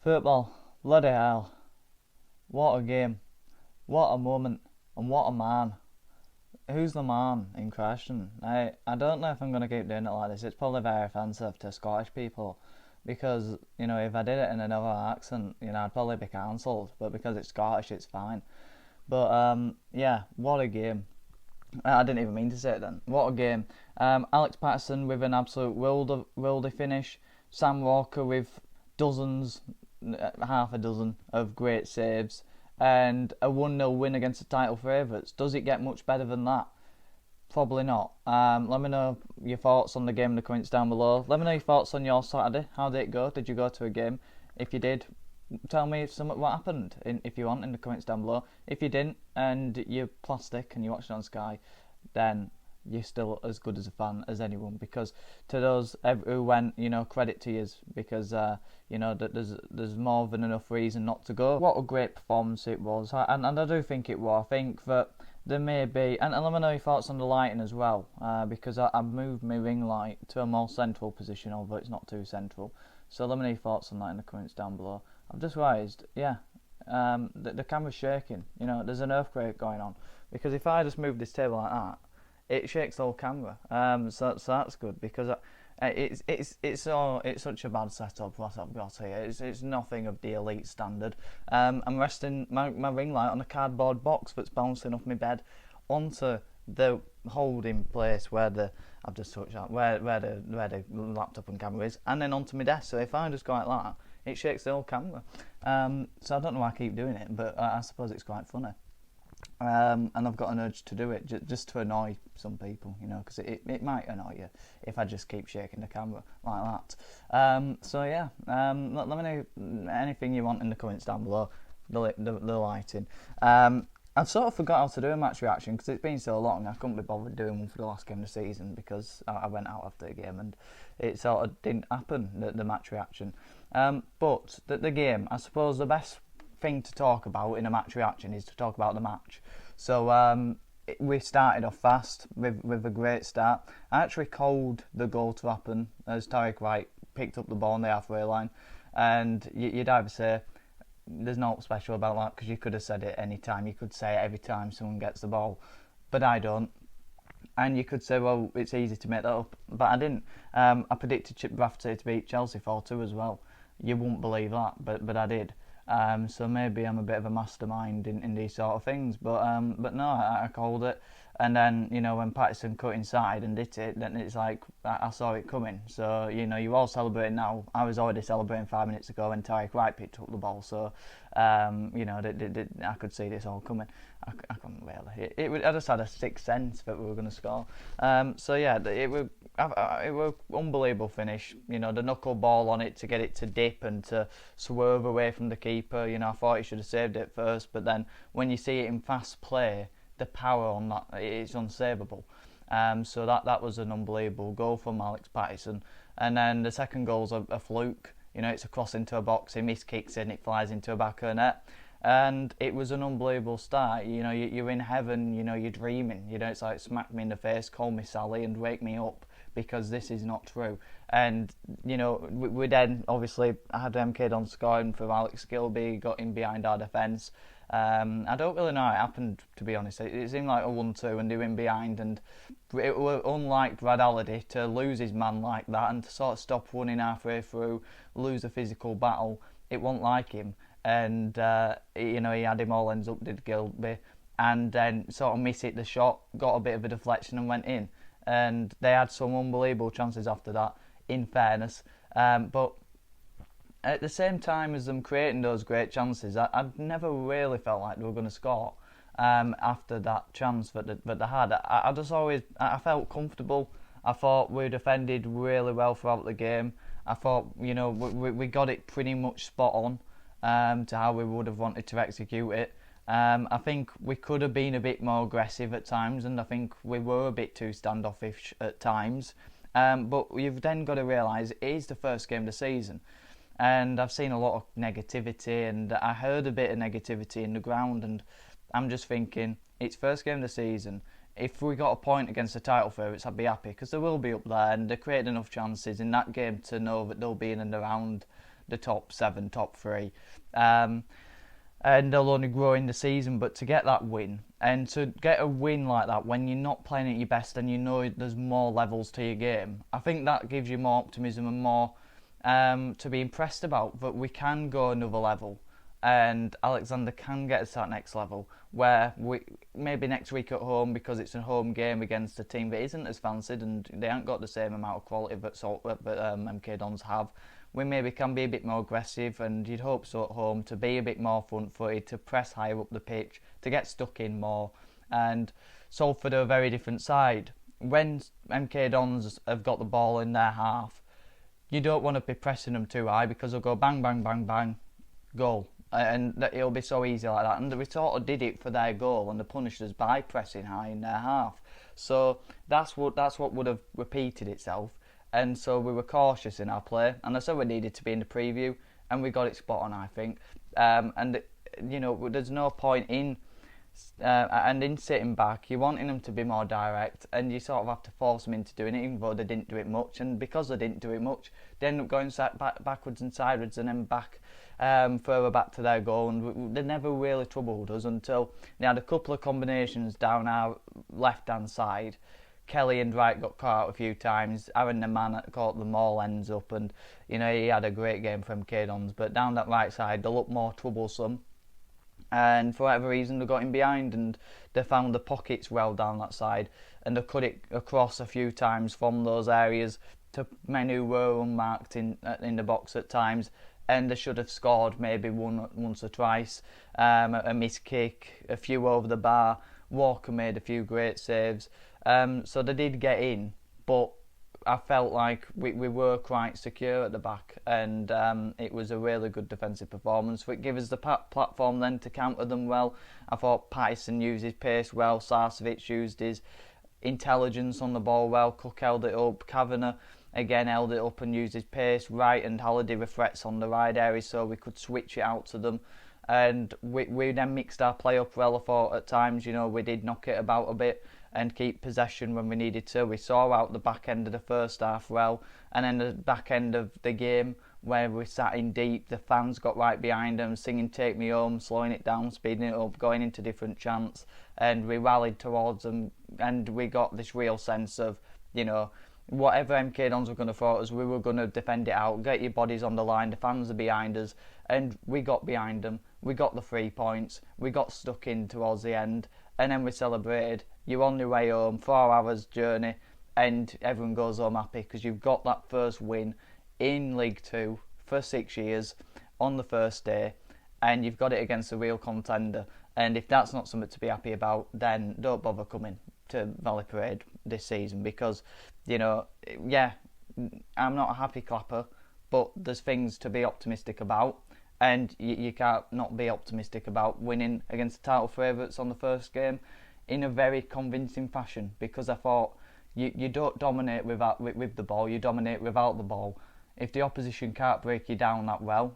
Football, bloody hell. What a game. What a moment. And what a man. Who's the man in question? I don't know if I'm going to keep doing it like this. It's probably very offensive to Scottish people because, if I did it in another accent, I'd probably be cancelled. But because it's Scottish, it's fine. But, yeah, what a game. I didn't even mean to say it then. What a game. Alex Patterson with an absolute worldy finish. Sam Walker with dozens, half a dozen of great saves. And a 1-0 win against the title favourites. Does it get much better than that? Probably not. Let me know your thoughts on the game in the comments down below. Let me know your thoughts on your Saturday. How did it go? Did you go to a game? If you did, tell me what happened if you want in the comments down below. If you didn't and you're plastic and you watched it on Sky, then you're still as good as a fan as anyone, because to those who went, credit to you, because there's more than enough reason not to go. What a great performance it was, and I do think it was. I think that there may be, and let me know your thoughts on the lighting as well, because I moved my ring light to a more central position, although it's not too central. So let me know your thoughts on that in the comments down below. I've just realised, the camera's shaking. There's an earthquake going on, because if I just move this table like that, it shakes the whole camera. So that's good, because it's such a bad setup. What I've got here, it's nothing of the elite standard. I'm resting my ring light on a cardboard box that's bouncing off my bed onto the holding place where I've just touched that, where the laptop and camera is, and then onto my desk. So if I just go like that, it shakes the whole camera. So I don't know why I keep doing it, but I suppose it's quite funny. And I've got an urge to do it just to annoy some people, because it might annoy you if I just keep shaking the camera like that. So yeah, let me know anything you want in the comments down below. The lighting. I've sort of forgot how to do a match reaction because it's been so long. I couldn't be bothered doing one for the last game of the season because I went out after the game and it sort of didn't happen, the match reaction. But the game, I suppose the best thing to talk about in a match reaction is to talk about the match. So we started off fast with a great start. I actually called the goal to happen as Tariq White picked up the ball on the halfway line, and you'd either say there's nothing special about that because you could have said it any time. You could say it every time someone gets the ball, but I don't. And you could say, well, it's easy to make that up, but I didn't. I predicted Bradford to beat Chelsea 4-2 as well. You wouldn't believe that, but I did. So maybe I'm a bit of a mastermind in these sort of things, but no, I called it. And then when Patterson cut inside and did it, then it's like I saw it coming. So you're all celebrating now. I was already celebrating 5 minutes ago when Tariq White picked up the ball. So I could see this all coming. I couldn't really. I just had a sixth sense that we were going to score. So yeah, it was unbelievable finish. The knuckle ball on it to get it to dip and to swerve away from the keeper. I thought he should have saved it first, but then when you see it in fast play, the power on that, it's unsavable. So that was an unbelievable goal from Alex Patterson. And then the second goal's a fluke. It's a cross into a box, he miskicks it and it flies into a back of the net. And it was an unbelievable start. You're in heaven, you're dreaming. It's like smack me in the face, call me Sally and wake me up, because this is not true. And we then obviously had MK on scoring for Alex Gilby, got in behind our defence. I don't really know how it happened, to be honest. It seemed like a 1-2 and they were in behind, and it was unlike Brad Halliday to lose his man like that and to sort of stop running halfway through, lose a physical battle. It wasn't like him, and he had him all ends up, did Gilby, and then sort of miss hit the shot, got a bit of a deflection and went in. And they had some unbelievable chances after that, in fairness, but at the same time as them creating those great chances, I'd never really felt like they were going to score after that chance that they had. I felt comfortable. I thought we defended really well throughout the game. I thought, we got it pretty much spot on to how we would have wanted to execute it. I think we could have been a bit more aggressive at times, and I think we were a bit too standoffish at times. But you've then got to realise it is the first game of the season. And I've seen a lot of negativity, and I heard a bit of negativity in the ground, and I'm just thinking, it's first game of the season. If we got a point against the title favourites, I'd be happy, because they will be up there, and they created enough chances in that game to know that they'll be in and around the top 7, top 3. And they'll only grow in the season, but to get that win, and to get a win like that when you're not playing at your best and you know there's more levels to your game, I think that gives you more optimism and more to be impressed about, that we can go another level and Alexander can get us to that next level, where we maybe next week at home, because it's a home game against a team that isn't as fancied and they haven't got the same amount of quality that MK Dons have, we maybe can be a bit more aggressive, and you'd hope so at home, to be a bit more front-footed, to press higher up the pitch, to get stuck in more. And Salford are a very different side. When MK Dons have got the ball in their half, you don't want to be pressing them too high, because they'll go bang, bang, bang, bang, goal. And it'll be so easy like that. And we sort of did it for their goal, and they punished us by pressing high in their half. So that's what would have repeated itself. And so we were cautious in our play, and I said we needed to be in the preview, and we got it spot on, I think. There's no point in sitting back. You're wanting them to be more direct, and you sort of have to force them into doing it, even though they didn't do it much. And because they didn't do it much, they end up going backwards and sideways, and then back further back to their goal. And they never really troubled us until they had a couple of combinations down our left-hand side. Kelly and Wright got caught out a few times. Aaron the man caught them all ends up, and he had a great game from MK Dons. But down that right side, they looked more troublesome. And for whatever reason, they got in behind, and they found the pockets well down that side, and they cut it across a few times from those areas to men who were unmarked in the box at times, and they should have scored maybe once or twice. A missed kick, a few over the bar. Walker made a few great saves, so they did get in, but I felt like we were quite secure at the back, and it was a really good defensive performance. It gave us the platform then to counter them well. I thought Patterson used his pace well, Sarcevic used his intelligence on the ball well, Cook held it up, Kavanagh again held it up and used his pace. Wright and Halliday were threats on the right area, so we could switch it out to them. And we then mixed our play up well. I thought at times, we did knock it about a bit and keep possession when we needed to. We saw out the back end of the first half well, and then the back end of the game where we sat in deep, the fans got right behind them, singing "Take Me Home," slowing it down, speeding it up, going into different chants, and we rallied towards them, and we got this real sense of, whatever MK Dons were going to throw at us, we were going to defend it out, get your bodies on the line, the fans are behind us, and we got behind them. We got the 3 points, we got stuck in towards the end, and then we celebrated. You're on your way home, 4 hours journey, and everyone goes home happy because you've got that first win in League 2 for 6 years on the first day, and you've got it against a real contender. And if that's not something to be happy about, then don't bother coming to Valley Parade this season, because, I'm not a happy clapper, but there's things to be optimistic about. And you can't not be optimistic about winning against the title favourites on the first game in a very convincing fashion, because I thought you don't dominate with the ball, you dominate without the ball. If the opposition can't break you down that well,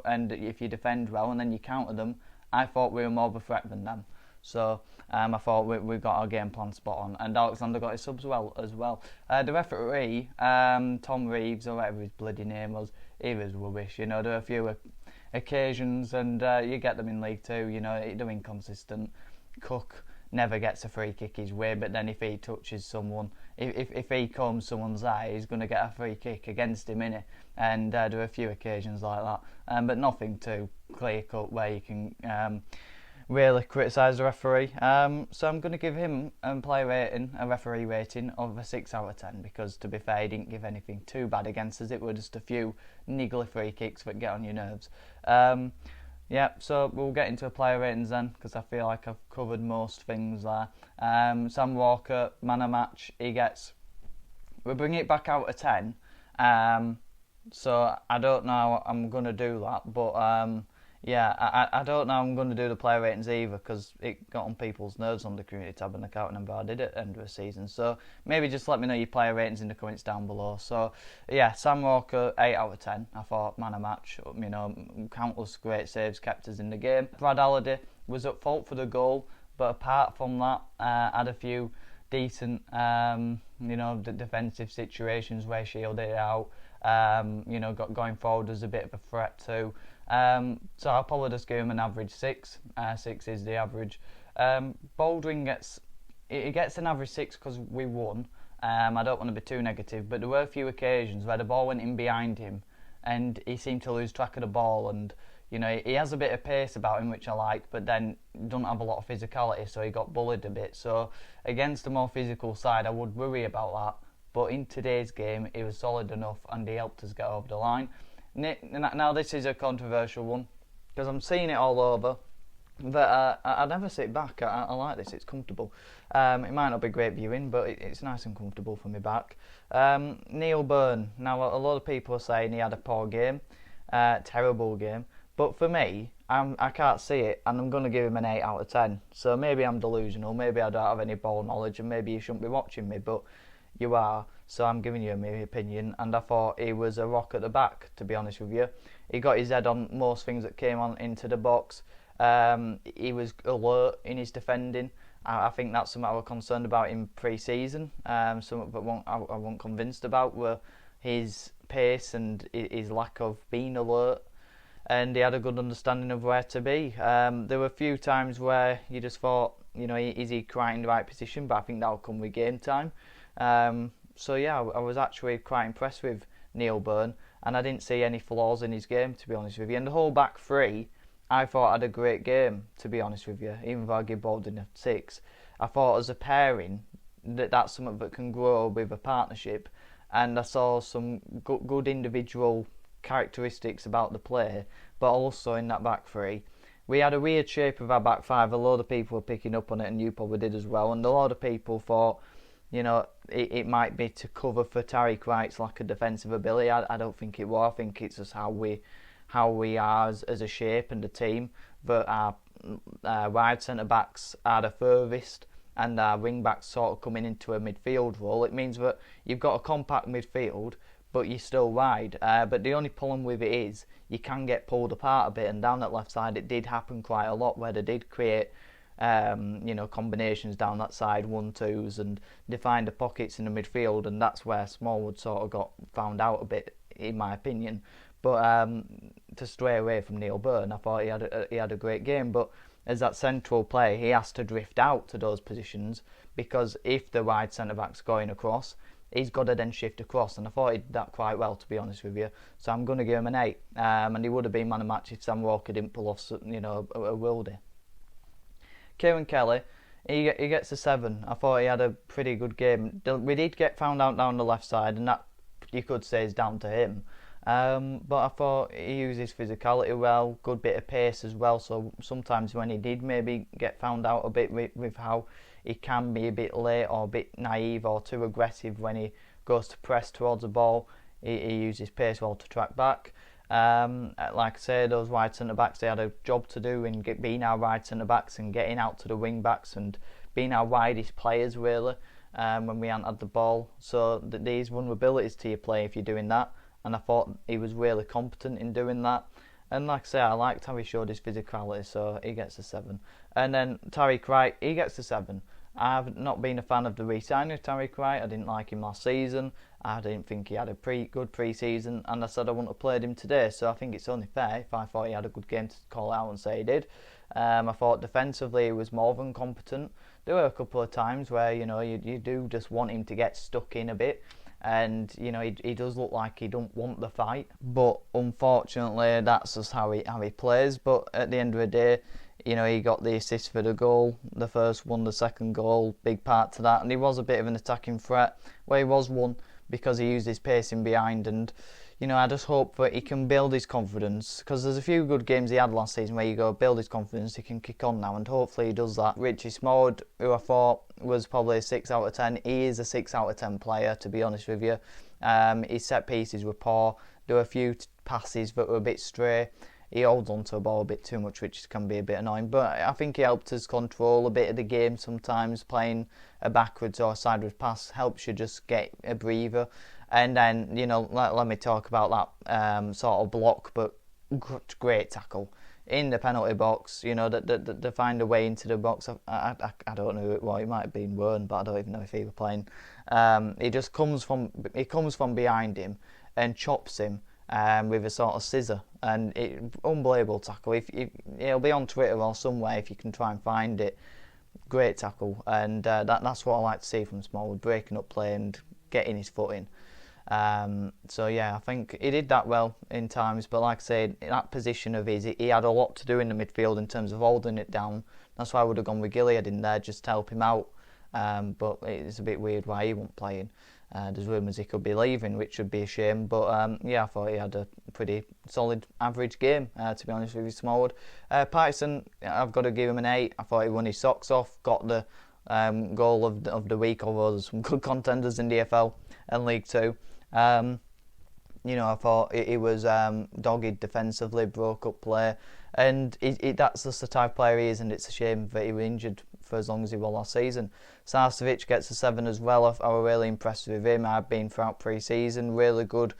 and if you defend well and then you counter them, I thought we were more of a threat than them. So I thought we got our game plan spot on, and Alexander got his subs well as well. The referee, Tom Reeves, or whatever his bloody name was, he was rubbish. There were a few occasions, and you get them in League 2, they're inconsistent. Cook never gets a free kick his way, but then if he touches someone, if he combs someone's eye, he's going to get a free kick against him, innit? And there are a few occasions like that, but nothing too clear cut where you can really criticise the referee. So I'm going to give him a referee rating of a 6 out of 10, because to be fair, he didn't give anything too bad against us. It were just a few niggly free kicks that get on your nerves. So we'll get into player ratings then, because I feel like I've covered most things there. Sam Walker, man of match, we'll bring it back out of 10. So I don't know how I'm going to do that, but I don't know how I'm going to do the player ratings either, because it got on people's nerves on the community tab, and I can't remember how I did it at the end of the season. So maybe just let me know your player ratings in the comments down below. So Sam Walker, 8 out of 10. I thought man of match, countless great saves kept us in the game. Brad Halliday was at fault for the goal, but apart from that, had a few decent, defensive situations where he shielded it out. Going forward as a bit of a threat too. So I'll probably just give him an average 6. 6 is the average. Bouldering gets an average 6 because we won. I don't want to be too negative, but there were a few occasions where the ball went in behind him and he seemed to lose track of the ball, and he has a bit of pace about him, which I like, but then doesn't have a lot of physicality, so he got bullied a bit. So against a more physical side, I would worry about that. But in today's game, he was solid enough and he helped us get over the line. Now this is a controversial one because I'm seeing it all over. But I never sit back. I like this. It's comfortable. It might not be great viewing, but it's nice and comfortable for me back. Neil Byrne. Now a lot of people are saying he had a poor game, terrible game. But for me, I can't see it, and I'm going to give him an 8 out of 10. So maybe I'm delusional. Maybe I don't have any ball knowledge, and maybe you shouldn't be watching me, but you are. So I'm giving you my opinion, and I thought he was a rock at the back. To be honest with you, he got his head on most things that came on into the box. He was alert in his defending. I think that's something I was concerned about in pre-season. Something that I wasn't convinced about were his pace and his lack of being alert. And he had a good understanding of where to be. There were a few times where you just thought, is he quite in the right position? But I think that'll come with game time. So yeah, I was actually quite impressed with Neil Byrne, and I didn't see any flaws in his game, to be honest with you. And the whole back three, I thought had a great game, to be honest with you, even though I give Baldwin a 6. I thought as a pairing, that's something that can grow with a partnership, and I saw some good individual characteristics about the play, but also in that back three. We had a weird shape of our back five. A lot of people were picking up on it, and you probably did as well, and a lot of people thought, it might be to cover for Tariq Wright's lack of defensive ability. I don't think it was. I think it's just how we are as a shape and a team, that our wide centre-backs are the furthest and our wing-backs sort of coming into a midfield role. It means that you've got a compact midfield, but you're still wide. But the only problem with it is you can get pulled apart a bit, and down that left side it did happen quite a lot where they did create combinations down that side, 1-2s, and defined the pockets in the midfield, and that's where Smallwood sort of got found out a bit, in my opinion. But to stray away from Neil Byrne, I thought he had a great game. But as that central player, he has to drift out to those positions, because if the wide centre-back's going across, he's got to then shift across. And I thought he did that quite well, to be honest with you. So I'm going to give him an 8. And he would have been man of match if Sam Walker didn't pull off, a worldie. Kieran Kelly, he gets a 7. I thought he had a pretty good game. We did get found out down the left side, and that you could say is down to him. But I thought he used his physicality well, good bit of pace as well, so sometimes when he did maybe get found out a bit with how he can be a bit late or a bit naive or too aggressive when he goes to press towards the ball, he used his pace well to track back. Like I say, those wide centre-backs, they had a job to do in being our wide centre-backs and getting out to the wing-backs and being our widest players really, when we hadn't had the ball. So these vulnerabilities to your play if you're doing that. And I thought he was really competent in doing that. And like I say, I liked how he showed his physicality, so he gets a 7. And then Tariq Wright, he gets a 7. I've not been a fan of the re-signing of Tariq Wright. I didn't like him last season. I didn't think he had a good pre-season, and I said I wouldn't have played him today. So I think it's only fair if I thought he had a good game to call out and say he did. I thought defensively he was more than competent. There were a couple of times where you do just want him to get stuck in a bit. And he does look like he don't want the fight, but unfortunately that's just how he plays. But at the end of the day, he got the assist for the goal, the first one, the second goal, big part to that, and he was a bit of an attacking threat. Well, he was one because he used his pace in behind, and I just hope that he can build his confidence, because there's a few good games he had last season where you go build his confidence, he can kick on now, and hopefully he does that. Richie Smallwood, who I thought was probably a 6 out of 10, he is a 6 out of 10 player, to be honest with you. His set pieces were poor, there were a few passes that were a bit stray, he holds onto a ball a bit too much, which can be a bit annoying, but I think he helped us control a bit of the game sometimes. Playing a backwards or a sideways pass helps you just get a breather. And then, let me talk about that sort of block, but great tackle in the penalty box. They find a way into the box. I don't know who it was. It might have been Wern, but I don't even know if he was playing. He comes from behind him, and chops him with a sort of scissor, and unbelievable tackle. If it'll be on Twitter or somewhere if you can try and find it. Great tackle, and that's what I like to see from Smallwood, breaking up play and getting his foot in. So yeah, I think he did that well in times, but like I said, in that position of his, he had a lot to do in the midfield in terms of holding it down. That's why I would have gone with Gilead in there just to help him out. But it's a bit weird why he wasn't playing. There's rumours he could be leaving, which would be a shame. But yeah, I thought he had a pretty solid average game, to be honest with you, Smallwood. Patterson, I've got to give him an 8. I thought he won his socks off, got the goal of the week, although there's some good contenders in the EFL and League Two. I thought it was dogged defensively, broke up play, and that's just the type of player he is, and it's a shame that he was injured for as long as he was last season. Sarcevic gets a 7 as well. I was really impressed with him. I've been throughout pre-season, really good,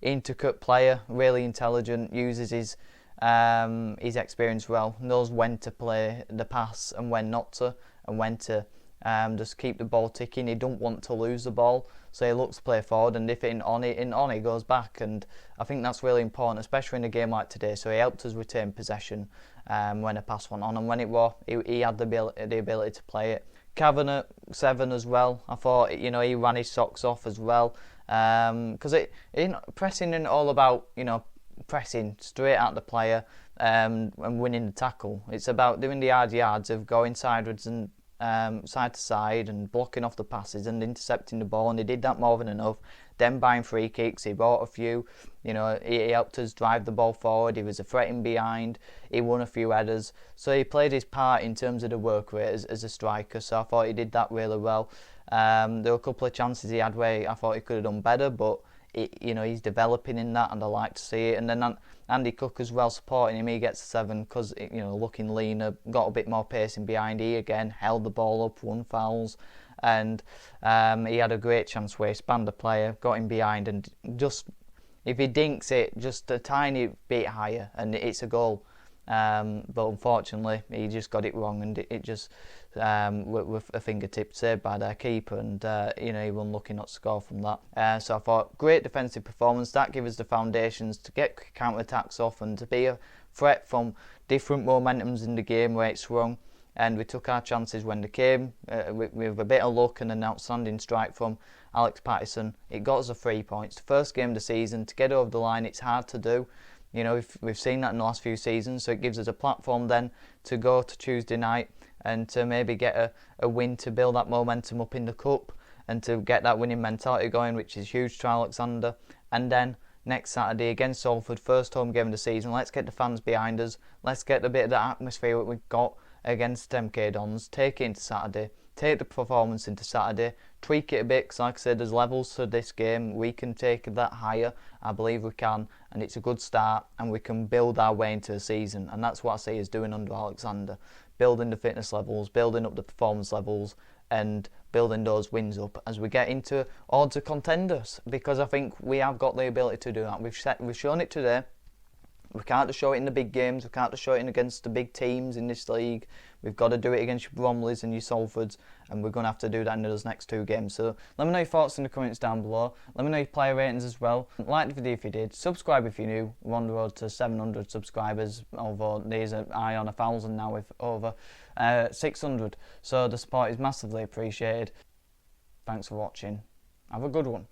intricate player, really intelligent, uses his experience well, knows when to play the pass and when not to, and when to just keep the ball ticking. He don't want to lose the ball, so he looks to play forward, and if in on he goes back, and I think that's really important, especially in a game like today. So he helped us retain possession when a pass went on, and when it was, he had the ability to play it. Kavanagh 7 as well. I thought he ran his socks off as well, because pressing isn't all about pressing straight at the player and winning the tackle. It's about doing the hard yards of going sideways and side to side and blocking off the passes and intercepting the ball, and he did that more than enough. Then buying free kicks, he bought a few. He helped us drive the ball forward. He was a threat in behind. He won a few headers, so he played his part in terms of the work rate as a striker. So I thought he did that really well. There were a couple of chances he had where I thought he could have done better, but he's developing in that, and I like to see it. And then Andy Cook as well, supporting him, he gets a 7 because looking leaner, got a bit more pace in behind. He again held the ball up, won fouls, and he had a great chance where he spanned the player, got him behind, and just if he dinks it just a tiny bit higher, and it's a goal. But unfortunately, he just got it wrong, and it just with a fingertip saved by their keeper, and he was unlucky not to score from that. So I thought great defensive performance. That gives us the foundations to get counter attacks off and to be a threat from different momentums in the game where it swung. And we took our chances when they came with a bit of luck and an outstanding strike from Alex Patterson. It got us the 3 points. The first game of the season, to get over the line, it's hard to do. We've seen that in the last few seasons, so it gives us a platform then to go to Tuesday night and to maybe get a win to build that momentum up in the cup and to get that winning mentality going, which is huge to Alexander. And then next Saturday against Salford, first home game of the season, let's get the fans behind us, let's get a bit of that atmosphere that we've got against MK Dons, take it into Saturday, take the performance into Saturday, tweak it a bit, because like I said, there's levels to this game. We can take that higher, I believe we can, and it's a good start, and we can build our way into the season, and that's what I see us doing under Alexander, building the fitness levels, building up the performance levels, and building those wins up as we get into odds of contenders, because I think we have got the ability to do that. We've shown it today. We can't just show it in the big games. We can't just show it against the big teams in this league. We've got to do it against your Bromleys and your Salfords, and we're going to have to do that in those next 2 games. So let me know your thoughts in the comments down below. Let me know your player ratings as well. Like the video if you did. Subscribe if you're new. We're on the road to 700 subscribers, although these are high on 1,000 now with over 600. So the support is massively appreciated. Thanks for watching. Have a good one.